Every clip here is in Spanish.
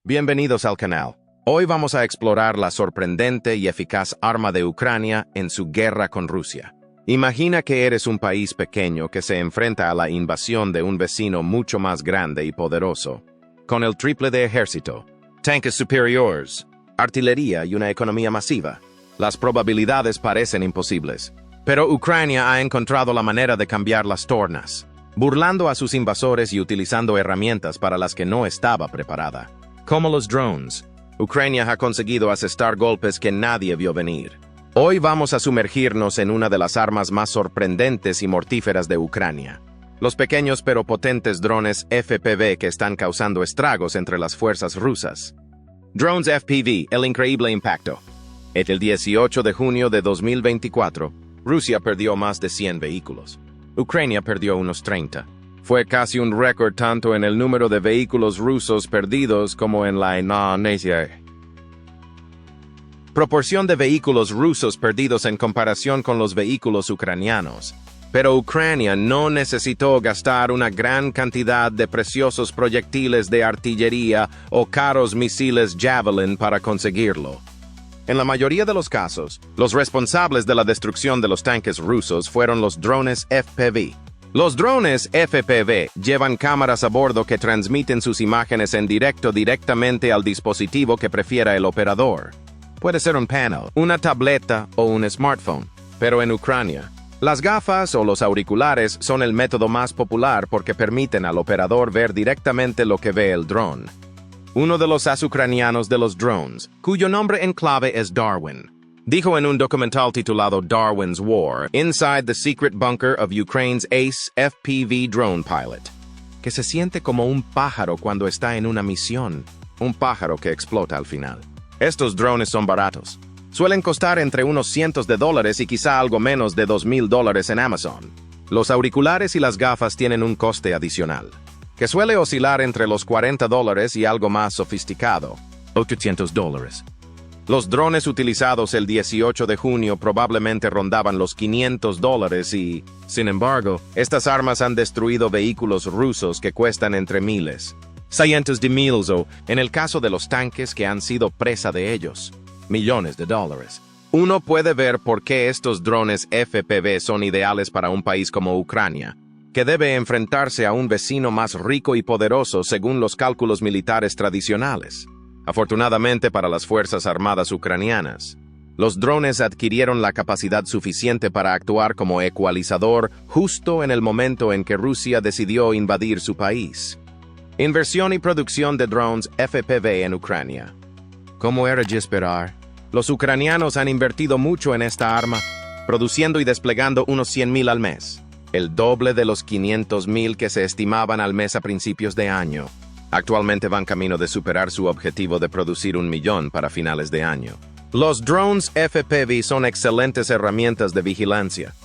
Bienvenidos al canal. Hoy vamos a explorar la sorprendente y eficaz arma de Ucrania en su guerra con Rusia. Imagina que eres un país pequeño que se enfrenta a la invasión de un vecino mucho más grande y poderoso, con el triple de ejército, tanques superiores, artillería y una economía masiva. Las probabilidades parecen imposibles, pero Ucrania ha encontrado la manera de cambiar las tornas, burlando a sus invasores y utilizando herramientas para las que no estaba preparada. Como los drones, Ucrania ha conseguido asestar golpes que nadie vio venir. Hoy vamos a sumergirnos en una de las armas más sorprendentes y mortíferas de Ucrania. Los pequeños pero potentes drones FPV que están causando estragos entre las fuerzas rusas. Drones FPV, el increíble impacto. El 18 de junio de 2024, Rusia perdió más de 100 vehículos. Ucrania perdió unos 30. Fue casi un récord tanto en el número de vehículos rusos perdidos como en la proporción de vehículos rusos perdidos en comparación con los vehículos ucranianos. Pero Ucrania no necesitó gastar una gran cantidad de preciosos proyectiles de artillería o caros misiles Javelin para conseguirlo. En la mayoría de los casos, los responsables de la destrucción de los tanques rusos fueron los drones FPV. Los drones FPV llevan cámaras a bordo que transmiten sus imágenes en directo directamente al dispositivo que prefiera el operador. Puede ser un panel, una tableta o un smartphone. Pero en Ucrania, las gafas o los auriculares son el método más popular porque permiten al operador ver directamente lo que ve el dron. Uno de los ucranianos de los drones, cuyo nombre en clave es Darwin, dijo en un documental titulado Darwin's War, Inside the Secret Bunker of Ukraine's Ace FPV Drone Pilot, que se siente como un pájaro cuando está en una misión, un pájaro que explota al final. Estos drones son baratos. Suelen costar entre unos cientos de dólares y quizá algo menos de $2,000 en Amazon. Los auriculares y las gafas tienen un coste adicional, que suele oscilar entre los $40 y algo más sofisticado, $800. Los drones utilizados el 18 de junio probablemente rondaban los $500 y, sin embargo, estas armas han destruido vehículos rusos que cuestan entre miles, cientos de miles o, en el caso de los tanques que han sido presa de ellos, millones de dólares. Uno puede ver por qué estos drones FPV son ideales para un país como Ucrania, que debe enfrentarse a un vecino más rico y poderoso según los cálculos militares tradicionales. Afortunadamente para las Fuerzas Armadas ucranianas, los drones adquirieron la capacidad suficiente para actuar como ecualizador justo en el momento en que Rusia decidió invadir su país. Inversión y producción de drones FPV en Ucrania. Como era de esperar, los ucranianos han invertido mucho en esta arma, produciendo y desplegando unos 100,000 al mes, el doble de los 500,000 que se estimaban al mes a principios de año. Actualmente van camino de superar su objetivo de producir 1,000,000 para finales de año. Los drones FPV son excelentes herramientas de vigilancia.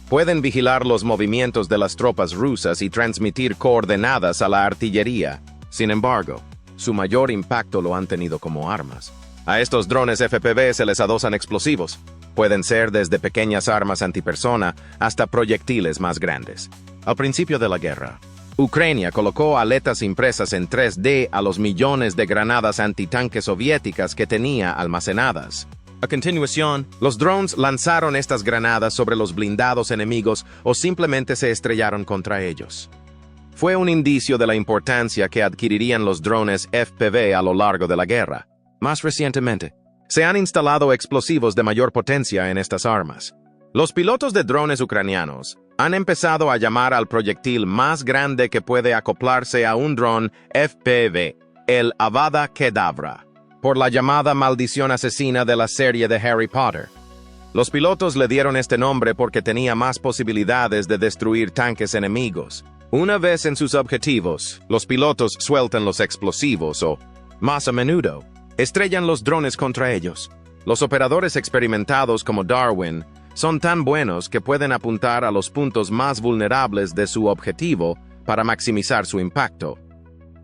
Pueden vigilar los movimientos de las tropas rusas y transmitir coordenadas a la artillería. Sin embargo, su mayor impacto lo han tenido como armas. A estos drones FPV se les adosan explosivos. Pueden ser desde pequeñas armas antipersona hasta proyectiles más grandes. Al principio de la guerra, Ucrania colocó aletas impresas en 3D a los millones de granadas antitanque soviéticas que tenía almacenadas. A continuación, los drones lanzaron estas granadas sobre los blindados enemigos o simplemente se estrellaron contra ellos. Fue un indicio de la importancia que adquirirían los drones FPV a lo largo de la guerra. Más recientemente, se han instalado explosivos de mayor potencia en estas armas. Los pilotos de drones ucranianos han empezado a llamar al proyectil más grande que puede acoplarse a un dron FPV, el Avada Kedavra, por la llamada maldición asesina de la serie de Harry Potter. Los pilotos le dieron este nombre porque tenía más posibilidades de destruir tanques enemigos. Una vez en sus objetivos, los pilotos sueltan los explosivos o, más a menudo, estrellan los drones contra ellos. Los operadores experimentados como Darwin son tan buenos que pueden apuntar a los puntos más vulnerables de su objetivo para maximizar su impacto.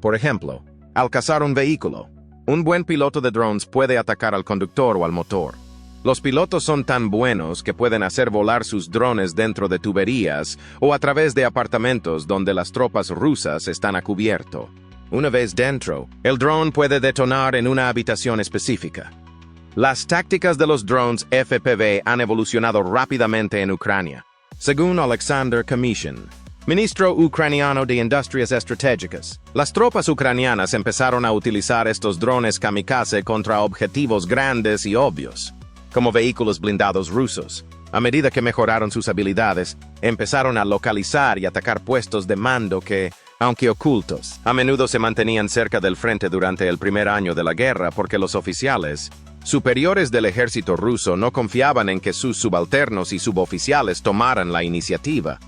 Por ejemplo, al cazar un vehículo, un buen piloto de drones puede atacar al conductor o al motor. Los pilotos son tan buenos que pueden hacer volar sus drones dentro de tuberías o a través de apartamentos donde las tropas rusas están a cubierto. Una vez dentro, el dron puede detonar en una habitación específica. Las tácticas de los drones FPV han evolucionado rápidamente en Ucrania, según Alexander Kamyshin, ministro ucraniano de Industrias Estratégicas. Las tropas ucranianas empezaron a utilizar estos drones kamikaze contra objetivos grandes y obvios, como vehículos blindados rusos. A medida que mejoraron sus habilidades, empezaron a localizar y atacar puestos de mando que, aunque ocultos, a menudo se mantenían cerca del frente durante el primer año de la guerra porque los oficiales superiores del ejército ruso no confiaban en que sus subalternos y suboficiales tomaran la iniciativa.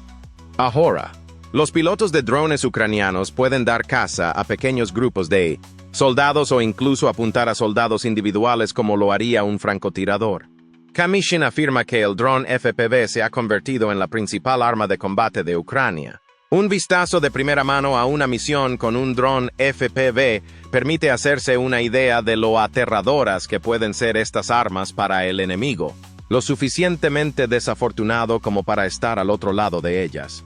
Ahora, los pilotos de drones ucranianos pueden dar caza a pequeños grupos de soldados o incluso apuntar a soldados individuales como lo haría un francotirador. Kamyshin afirma que el dron FPV se ha convertido en la principal arma de combate de Ucrania. Un vistazo de primera mano a una misión con un dron FPV permite hacerse una idea de lo aterradoras que pueden ser estas armas para el enemigo, lo suficientemente desafortunado como para estar al otro lado de ellas.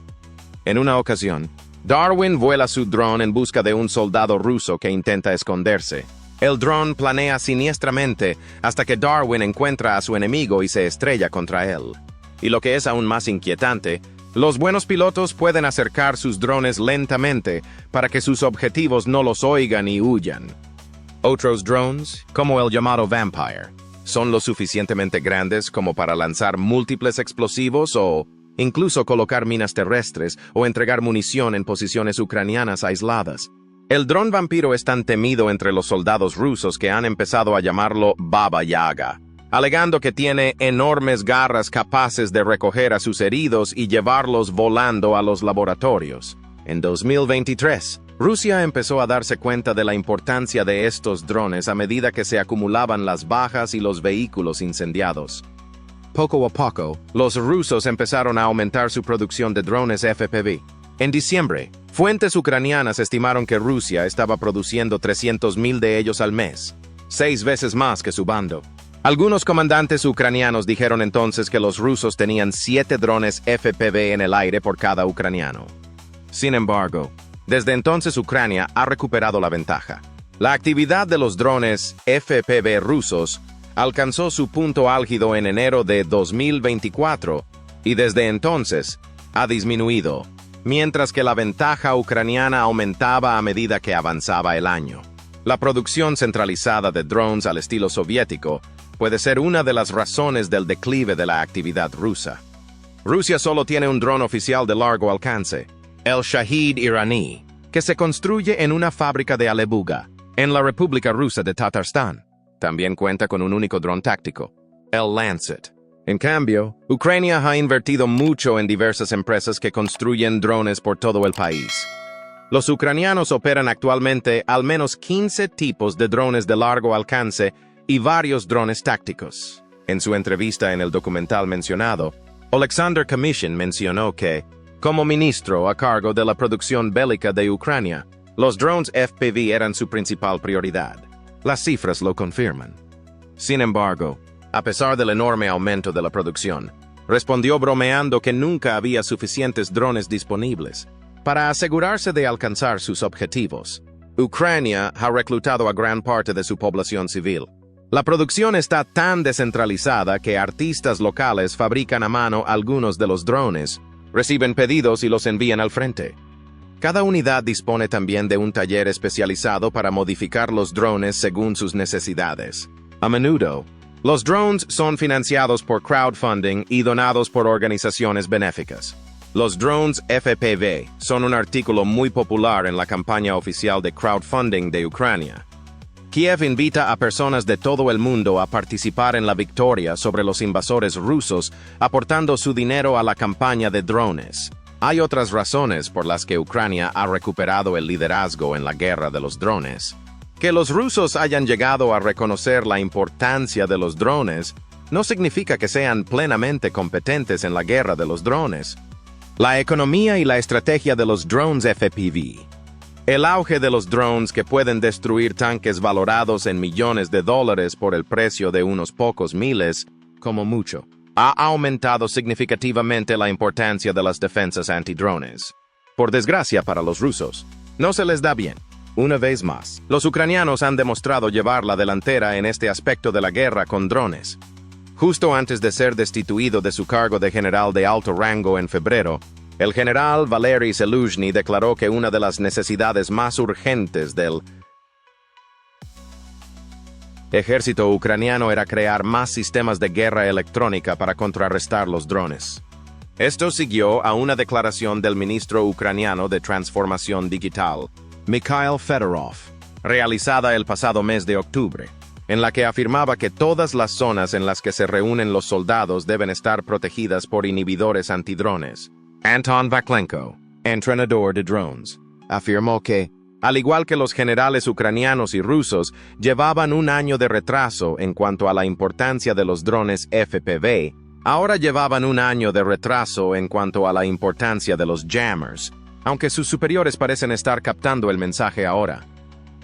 En una ocasión, Darwin vuela su dron en busca de un soldado ruso que intenta esconderse. El dron planea siniestramente hasta que Darwin encuentra a su enemigo y se estrella contra él. Y lo que es aún más inquietante, los buenos pilotos pueden acercar sus drones lentamente para que sus objetivos no los oigan y huyan. Otros drones, como el llamado Vampire, son lo suficientemente grandes como para lanzar múltiples explosivos o incluso colocar minas terrestres o entregar munición en posiciones ucranianas aisladas. El dron vampiro es tan temido entre los soldados rusos que han empezado a llamarlo Baba Yaga, alegando que tiene enormes garras capaces de recoger a sus heridos y llevarlos volando a los laboratorios. En 2023, Rusia empezó a darse cuenta de la importancia de estos drones a medida que se acumulaban las bajas y los vehículos incendiados. Poco a poco, los rusos empezaron a aumentar su producción de drones FPV. En diciembre, fuentes ucranianas estimaron que Rusia estaba produciendo 300,000 de ellos al mes, 6 veces más que su bando. Algunos comandantes ucranianos dijeron entonces que los rusos tenían 7 drones FPV en el aire por cada ucraniano. Sin embargo, desde entonces Ucrania ha recuperado la ventaja. La actividad de los drones FPV rusos alcanzó su punto álgido en enero de 2024 y desde entonces ha disminuido, mientras que la ventaja ucraniana aumentaba a medida que avanzaba el año. La producción centralizada de drones al estilo soviético puede ser una de las razones del declive de la actividad rusa. Rusia solo tiene un dron oficial de largo alcance, el Shahid iraní, que se construye en una fábrica de Alebuga, en la República Rusa de Tatarstán. También cuenta con un único dron táctico, el Lancet. En cambio, Ucrania ha invertido mucho en diversas empresas que construyen drones por todo el país. Los ucranianos operan actualmente al menos 15 tipos de drones de largo alcance y varios drones tácticos. En su entrevista en el documental mencionado, Alexander Kamyshin mencionó que, como ministro a cargo de la producción bélica de Ucrania, los drones FPV eran su principal prioridad. Las cifras lo confirman. Sin embargo, a pesar del enorme aumento de la producción, respondió bromeando que nunca había suficientes drones disponibles para asegurarse de alcanzar sus objetivos. Ucrania ha reclutado a gran parte de su población civil. La producción está tan descentralizada que artistas locales fabrican a mano algunos de los drones, reciben pedidos y los envían al frente. Cada unidad dispone también de un taller especializado para modificar los drones según sus necesidades. A menudo, los drones son financiados por crowdfunding y donados por organizaciones benéficas. Los drones FPV son un artículo muy popular en la campaña oficial de crowdfunding de Ucrania. Kiev invita a personas de todo el mundo a participar en la victoria sobre los invasores rusos, aportando su dinero a la campaña de drones. Hay otras razones por las que Ucrania ha recuperado el liderazgo en la guerra de los drones. Que los rusos hayan llegado a reconocer la importancia de los drones no significa que sean plenamente competentes en la guerra de los drones. La economía y la estrategia de los drones FPV. El auge de los drones que pueden destruir tanques valorados en millones de dólares por el precio de unos pocos miles, como mucho, ha aumentado significativamente la importancia de las defensas antidrones. Por desgracia para los rusos, no se les da bien. Una vez más, los ucranianos han demostrado llevar la delantera en este aspecto de la guerra con drones. Justo antes de ser destituido de su cargo de general de alto rango en febrero, el general Valery Zeluzhny declaró que una de las necesidades más urgentes del ejército ucraniano era crear más sistemas de guerra electrónica para contrarrestar los drones. Esto siguió a una declaración del ministro ucraniano de Transformación Digital, Mikhail Fedorov, realizada el pasado mes de octubre, en la que afirmaba que todas las zonas en las que se reúnen los soldados deben estar protegidas por inhibidores antidrones. Anton Vaklenko, entrenador de drones, afirmó que, al igual que los generales ucranianos y rusos, llevaban un año de retraso en cuanto a la importancia de los drones FPV, ahora llevaban un año de retraso en cuanto a la importancia de los jammers, aunque sus superiores parecen estar captando el mensaje ahora.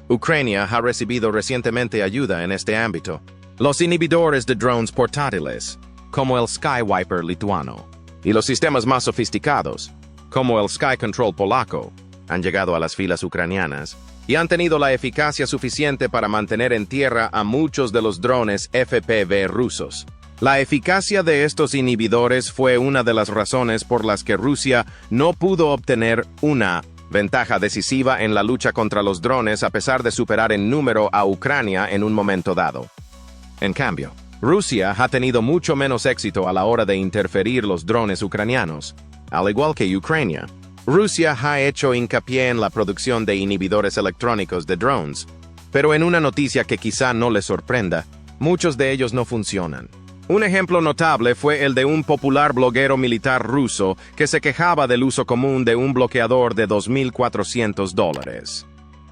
Ucrania ha recibido recientemente ayuda en este ámbito. Los inhibidores de drones portátiles, como el Skywiper lituano, y los sistemas más sofisticados, como el Sky Control polaco, han llegado a las filas ucranianas y han tenido la eficacia suficiente para mantener en tierra a muchos de los drones FPV rusos. La eficacia de estos inhibidores fue una de las razones por las que Rusia no pudo obtener una ventaja decisiva en la lucha contra los drones a pesar de superar en número a Ucrania en un momento dado. En cambio, Rusia ha tenido mucho menos éxito a la hora de interferir los drones ucranianos, al igual que Ucrania. Rusia ha hecho hincapié en la producción de inhibidores electrónicos de drones, pero en una noticia que quizá no les sorprenda, muchos de ellos no funcionan. Un ejemplo notable fue el de un popular bloguero militar ruso que se quejaba del uso común de un bloqueador de $2,400.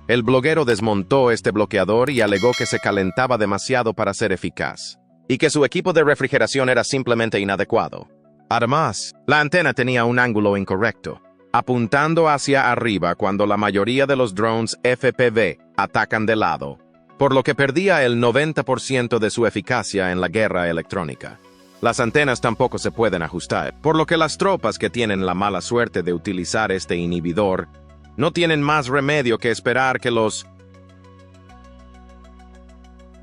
El bloguero desmontó este bloqueador y alegó que se calentaba demasiado para ser eficaz, y que su equipo de refrigeración era simplemente inadecuado. Además, la antena tenía un ángulo incorrecto, apuntando hacia arriba cuando la mayoría de los drones FPV atacan de lado, por lo que perdía el 90% de su eficacia en la guerra electrónica. Las antenas tampoco se pueden ajustar, por lo que las tropas que tienen la mala suerte de utilizar este inhibidor no tienen más remedio que esperar que los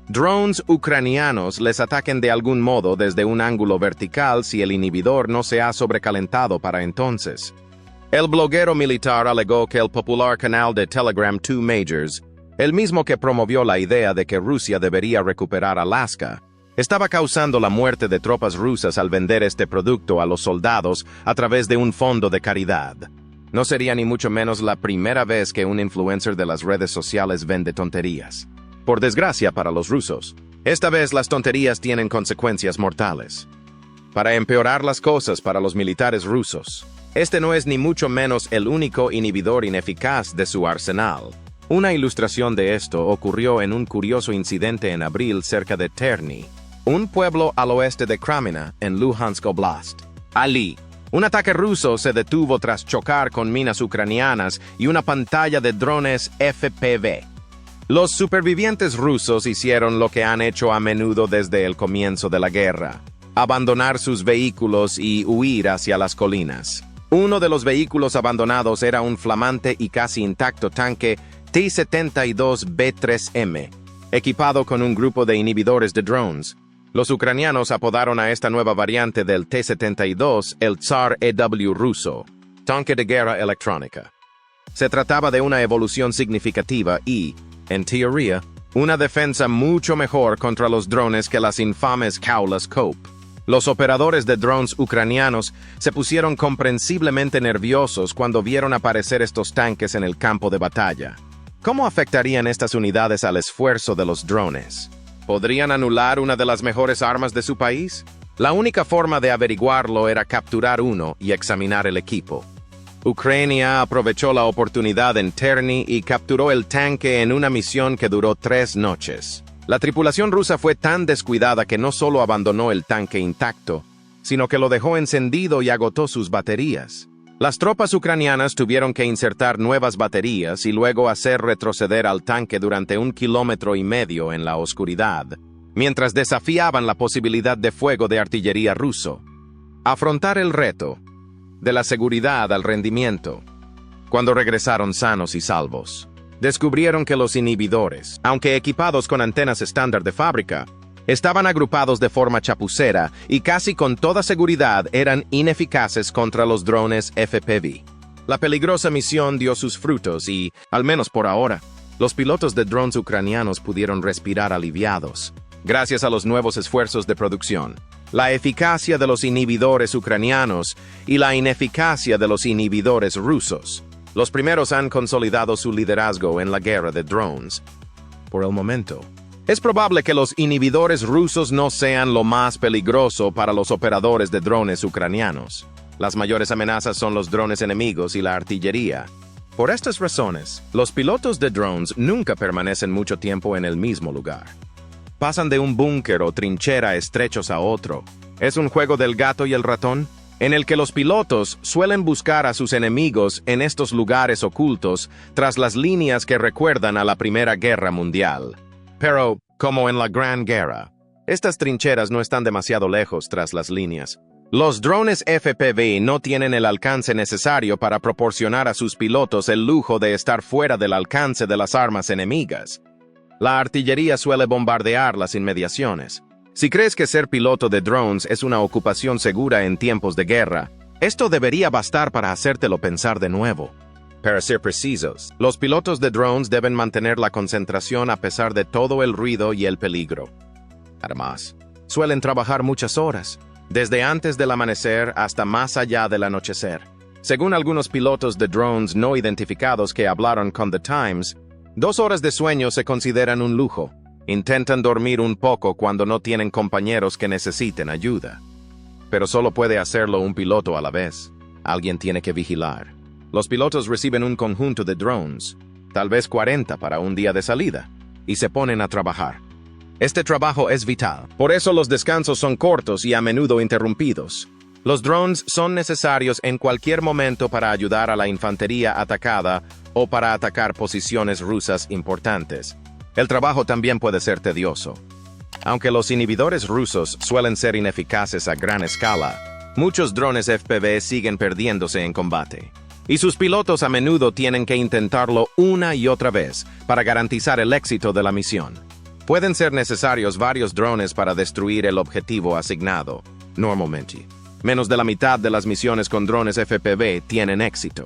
drones ucranianos les ataquen de algún modo desde un ángulo vertical si el inhibidor no se ha sobrecalentado para entonces. El bloguero militar alegó que el popular canal de Telegram Two Majors, el mismo que promovió la idea de que Rusia debería recuperar Alaska, estaba causando la muerte de tropas rusas al vender este producto a los soldados a través de un fondo de caridad. No sería ni mucho menos la primera vez que un influencer de las redes sociales vende tonterías. Por desgracia para los rusos, esta vez las tonterías tienen consecuencias mortales. Para empeorar las cosas para los militares rusos, este no es ni mucho menos el único inhibidor ineficaz de su arsenal. Una ilustración de esto ocurrió en un curioso incidente en abril cerca de Terny, un pueblo al oeste de Kramina, en Luhansk Oblast. Allí, un ataque ruso se detuvo tras chocar con minas ucranianas y una pantalla de drones FPV. Los supervivientes rusos hicieron lo que han hecho a menudo desde el comienzo de la guerra: abandonar sus vehículos y huir hacia las colinas. Uno de los vehículos abandonados era un flamante y casi intacto tanque T-72B3M, equipado con un grupo de inhibidores de drones. Los ucranianos apodaron a esta nueva variante del T-72 el Tsar EW ruso, tanque de guerra electrónica. Se trataba de una evolución significativa y, en teoría, una defensa mucho mejor contra los drones que las infames Kaulas Cope. Los operadores de drones ucranianos se pusieron comprensiblemente nerviosos cuando vieron aparecer estos tanques en el campo de batalla. ¿Cómo afectarían estas unidades al esfuerzo de los drones? ¿Podrían anular una de las mejores armas de su país? La única forma de averiguarlo era capturar uno y examinar el equipo. Ucrania aprovechó la oportunidad en Terny y capturó el tanque en una misión que duró 3 noches. La tripulación rusa fue tan descuidada que no solo abandonó el tanque intacto, sino que lo dejó encendido y agotó sus baterías. Las tropas ucranianas tuvieron que insertar nuevas baterías y luego hacer retroceder al tanque durante 1,5 kilómetros en la oscuridad, mientras desafiaban la posibilidad de fuego de artillería ruso. Afrontar el reto de la seguridad al rendimiento, cuando regresaron sanos y salvos. descubrieron que los inhibidores, aunque equipados con antenas estándar de fábrica, estaban agrupados de forma chapucera y casi con toda seguridad eran ineficaces contra los drones FPV. La peligrosa misión dio sus frutos y, al menos por ahora, los pilotos de drones ucranianos pudieron respirar aliviados, gracias a los nuevos esfuerzos de producción, la eficacia de los inhibidores ucranianos y la ineficacia de los inhibidores rusos. Los primeros han consolidado su liderazgo en la guerra de drones. Por el momento, es probable que los inhibidores rusos no sean lo más peligroso para los operadores de drones ucranianos. Las mayores amenazas son los drones enemigos y la artillería. Por estas razones, los pilotos de drones nunca permanecen mucho tiempo en el mismo lugar. Pasan de un búnker o trinchera estrechos a otro. Es un juego del gato y el ratón, en el que los pilotos suelen buscar a sus enemigos en estos lugares ocultos tras las líneas que recuerdan a la Primera Guerra Mundial. Pero, como en la Gran Guerra, estas trincheras no están demasiado lejos tras las líneas. Los drones FPV no tienen el alcance necesario para proporcionar a sus pilotos el lujo de estar fuera del alcance de las armas enemigas. La artillería suele bombardear las inmediaciones. Si crees que ser piloto de drones es una ocupación segura en tiempos de guerra, esto debería bastar para hacértelo pensar de nuevo. Para ser precisos, los pilotos de drones deben mantener la concentración a pesar de todo el ruido y el peligro. Además, suelen trabajar muchas horas, desde antes del amanecer hasta más allá del anochecer. Según algunos pilotos de drones no identificados que hablaron con The Times, 2 horas de sueño se consideran un lujo. Intentan dormir un poco cuando no tienen compañeros que necesiten ayuda. Pero solo puede hacerlo un piloto a la vez. Alguien tiene que vigilar. Los pilotos reciben un conjunto de drones, tal vez 40 para un día de salida, y se ponen a trabajar. Este trabajo es vital. Por eso los descansos son cortos y a menudo interrumpidos. Los drones son necesarios en cualquier momento para ayudar a la infantería atacada o para atacar posiciones rusas importantes. El trabajo también puede ser tedioso. Aunque los inhibidores rusos suelen ser ineficaces a gran escala, muchos drones FPV siguen perdiéndose en combate. Y sus pilotos a menudo tienen que intentarlo una y otra vez para garantizar el éxito de la misión. Pueden ser necesarios varios drones para destruir el objetivo asignado, normalmente. Menos de la mitad de las misiones con drones FPV tienen éxito.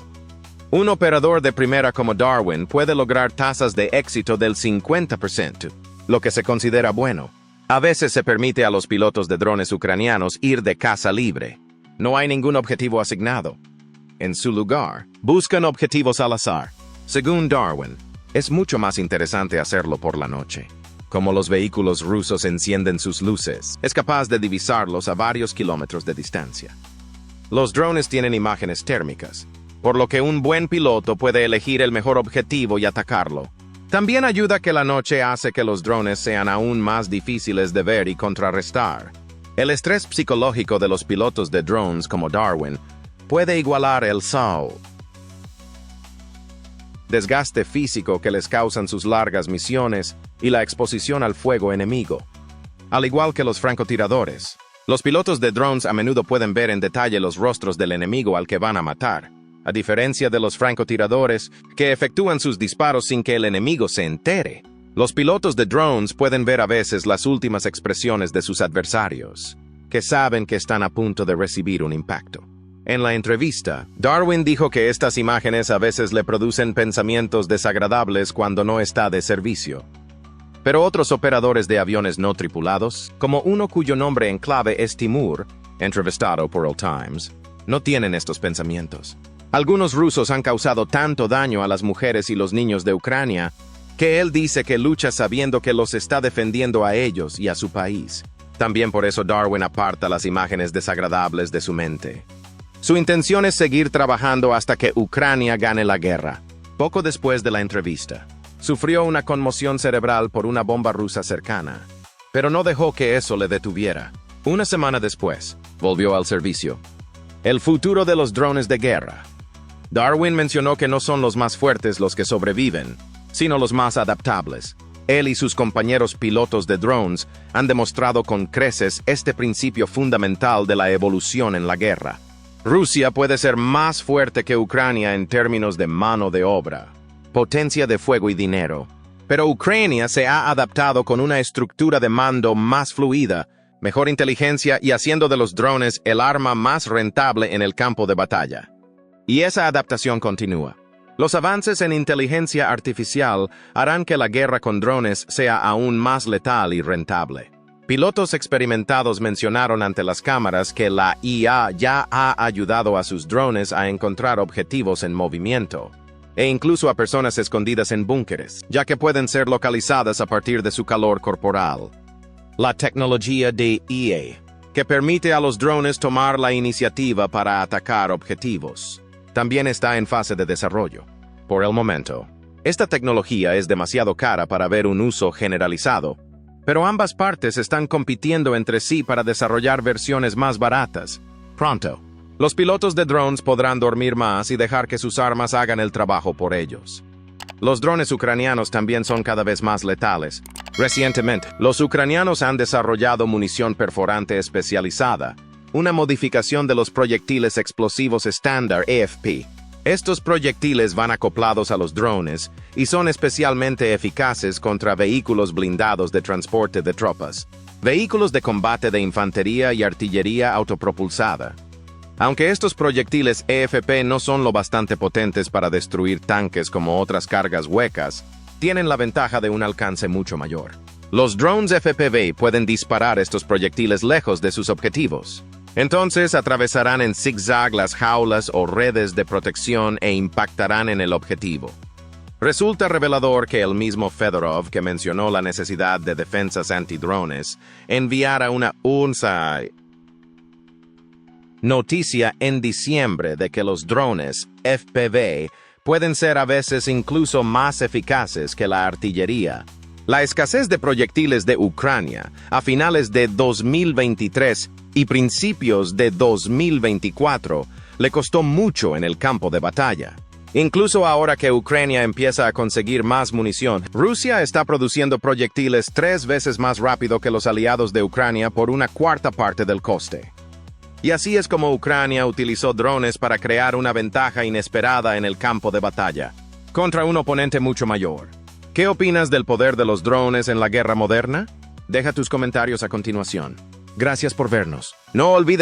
Un operador de primera como Darwin puede lograr tasas de éxito del 50%, lo que se considera bueno. A veces se permite a los pilotos de drones ucranianos ir de caza libre. No hay ningún objetivo asignado. En su lugar, buscan objetivos al azar. Según Darwin, es mucho más interesante hacerlo por la noche. Como los vehículos rusos encienden sus luces, es capaz de divisarlos a varios kilómetros de distancia. Los drones tienen imágenes térmicas, por lo que un buen piloto puede elegir el mejor objetivo y atacarlo. También ayuda que la noche hace que los drones sean aún más difíciles de ver y contrarrestar. El estrés psicológico de los pilotos de drones como Darwin puede igualar el desgaste físico que les causan sus largas misiones y la exposición al fuego enemigo. Al igual que los francotiradores, los pilotos de drones a menudo pueden ver en detalle los rostros del enemigo al que van a matar, a diferencia de los francotiradores que efectúan sus disparos sin que el enemigo se entere. Los pilotos de drones pueden ver a veces las últimas expresiones de sus adversarios, que saben que están a punto de recibir un impacto. En la entrevista, Darwin dijo que estas imágenes a veces le producen pensamientos desagradables cuando no está de servicio. Pero otros operadores de aviones no tripulados, como uno cuyo nombre en clave es Timur, entrevistado por el Times, no tienen estos pensamientos. Algunos rusos han causado tanto daño a las mujeres y los niños de Ucrania que él dice que lucha sabiendo que los está defendiendo a ellos y a su país. También por eso Darwin aparta las imágenes desagradables de su mente. Su intención es seguir trabajando hasta que Ucrania gane la guerra. Poco después de la entrevista, sufrió una conmoción cerebral por una bomba rusa cercana, pero no dejó que eso le detuviera. Una semana después, volvió al servicio. El futuro de los drones de guerra. Darwin mencionó que no son los más fuertes los que sobreviven, sino los más adaptables. Él y sus compañeros pilotos de drones han demostrado con creces este principio fundamental de la evolución en la guerra. Rusia puede ser más fuerte que Ucrania en términos de mano de obra. potencia de fuego y dinero. Pero Ucrania se ha adaptado con una estructura de mando más fluida, mejor inteligencia y haciendo de los drones el arma más rentable en el campo de batalla. Y esa adaptación continúa. Los avances en inteligencia artificial harán que la guerra con drones sea aún más letal y rentable. Pilotos experimentados mencionaron ante las cámaras que la IA ya ha ayudado a sus drones a encontrar objetivos en movimiento, e incluso a personas escondidas en búnkeres, ya que pueden ser localizadas a partir de su calor corporal. La tecnología de IA, que permite a los drones tomar la iniciativa para atacar objetivos, también está en fase de desarrollo. Por el momento, esta tecnología es demasiado cara para ver un uso generalizado, pero ambas partes están compitiendo entre sí para desarrollar versiones más baratas. Pronto, los pilotos de drones podrán dormir más y dejar que sus armas hagan el trabajo por ellos. Los drones ucranianos también son cada vez más letales. Recientemente, los ucranianos han desarrollado munición perforante especializada, una modificación de los proyectiles explosivos estándar AFP. Estos proyectiles van acoplados a los drones y son especialmente eficaces contra vehículos blindados de transporte de tropas, vehículos de combate de infantería y artillería autopropulsada. Aunque estos proyectiles AFP no son lo bastante potentes para destruir tanques como otras cargas huecas, tienen la ventaja de un alcance mucho mayor. Los drones FPV pueden disparar estos proyectiles lejos de sus objetivos. Entonces atravesarán en zigzag las jaulas o redes de protección e impactarán en el objetivo. Resulta revelador que el mismo Fedorov, que mencionó la necesidad de defensas antidrones, enviara una noticia en diciembre de que los drones FPV pueden ser a veces incluso más eficaces que la artillería. La escasez de proyectiles de Ucrania a finales de 2023 y principios de 2024 le costó mucho en el campo de batalla. Incluso ahora que Ucrania empieza a conseguir más munición, Rusia está produciendo proyectiles 3 veces más rápido que los aliados de Ucrania por una cuarta parte del coste. Y así es como Ucrania utilizó drones para crear una ventaja inesperada en el campo de batalla, contra un oponente mucho mayor. ¿Qué opinas del poder de los drones en la guerra moderna? Deja tus comentarios a continuación. Gracias por vernos. No olvides